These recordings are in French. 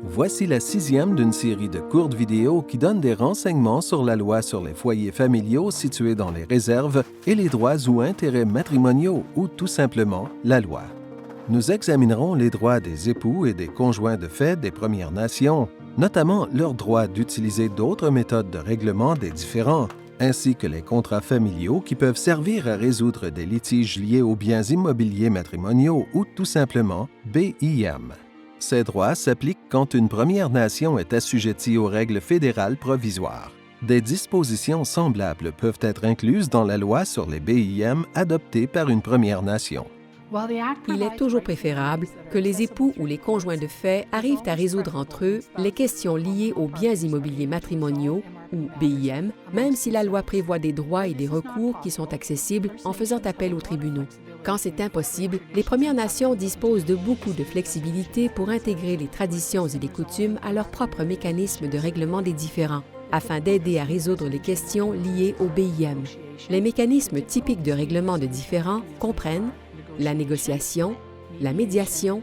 Voici la 6e d'une série de courtes vidéos qui donnent des renseignements sur la loi sur les foyers familiaux situés dans les réserves et les droits ou intérêts matrimoniaux ou tout simplement la loi. Nous examinerons les droits des époux et des conjoints de fait des Premières Nations, notamment leur droit d'utiliser d'autres méthodes de règlement des différends, ainsi que les contrats familiaux qui peuvent servir à résoudre des litiges liés aux biens immobiliers matrimoniaux ou tout simplement BIM. Ces droits s'appliquent quand une Première Nation est assujettie aux règles fédérales provisoires. Des dispositions semblables peuvent être incluses dans la loi sur les BIM adoptée par une Première Nation. Il est toujours préférable que les époux ou les conjoints de fait arrivent à résoudre entre eux les questions liées aux biens immobiliers matrimoniaux ou BIM, même si la loi prévoit des droits et des recours qui sont accessibles en faisant appel aux tribunaux. Quand c'est impossible, les Premières Nations disposent de beaucoup de flexibilité pour intégrer les traditions et les coutumes à leur propre mécanisme de règlement des différends, afin d'aider à résoudre les questions liées au BIM. Les mécanismes typiques de règlement de différends comprennent la négociation, la médiation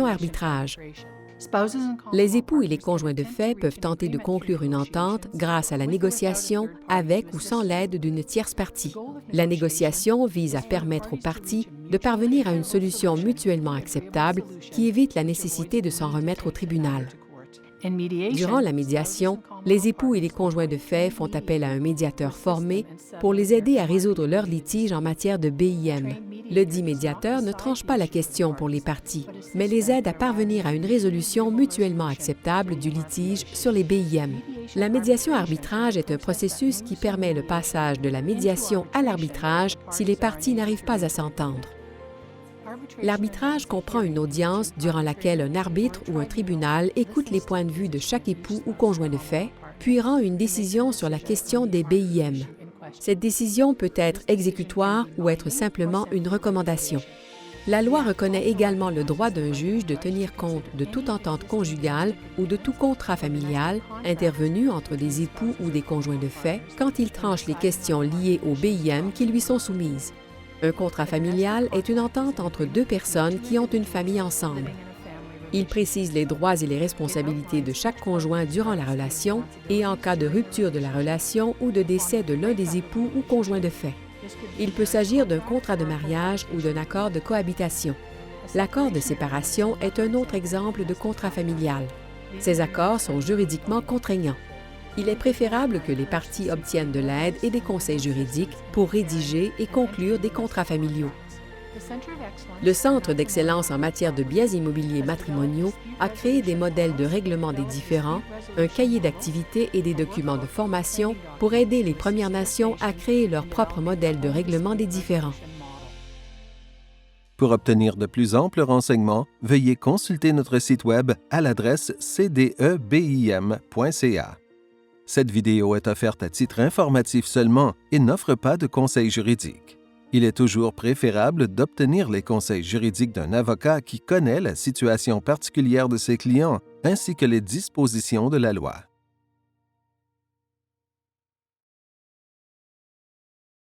arbitrage. Les époux et les conjoints de fait peuvent tenter de conclure une entente grâce à la négociation avec ou sans l'aide d'une tierce partie. La négociation vise à permettre aux parties de parvenir à une solution mutuellement acceptable qui évite la nécessité de s'en remettre au tribunal. Durant la médiation, les époux et les conjoints de fait font appel à un médiateur formé pour les aider à résoudre leurs litiges en matière de BIM. Le dit médiateur ne tranche pas la question pour les parties, mais les aide à parvenir à une résolution mutuellement acceptable du litige sur les BIM. La médiation arbitrage est un processus qui permet le passage de la médiation à l'arbitrage si les parties n'arrivent pas à s'entendre. L'arbitrage comprend une audience durant laquelle un arbitre ou un tribunal écoute les points de vue de chaque époux ou conjoint de fait, puis rend une décision sur la question des BIM. Cette décision peut être exécutoire ou être simplement une recommandation. La loi reconnaît également le droit d'un juge de tenir compte de toute entente conjugale ou de tout contrat familial intervenu entre des époux ou des conjoints de fait quand il tranche les questions liées aux BIM qui lui sont soumises. Un contrat familial est une entente entre deux personnes qui ont une famille ensemble. Il précise les droits et les responsabilités de chaque conjoint durant la relation et en cas de rupture de la relation ou de décès de l'un des époux ou conjoints de fait. Il peut s'agir d'un contrat de mariage ou d'un accord de cohabitation. L'accord de séparation est un autre exemple de contrat familial. Ces accords sont juridiquement contraignants. Il est préférable que les parties obtiennent de l'aide et des conseils juridiques pour rédiger et conclure des contrats familiaux. Le Centre d'excellence en matière de biens immobiliers matrimoniaux a créé des modèles de règlement des différends, un cahier d'activités et des documents de formation pour aider les Premières Nations à créer leur propre modèle de règlement des différends. Pour obtenir de plus amples renseignements, veuillez consulter notre site Web à l'adresse cdebim.ca. Cette vidéo est offerte à titre informatif seulement et n'offre pas de conseils juridiques. Il est toujours préférable d'obtenir les conseils juridiques d'un avocat qui connaît la situation particulière de ses clients ainsi que les dispositions de la loi.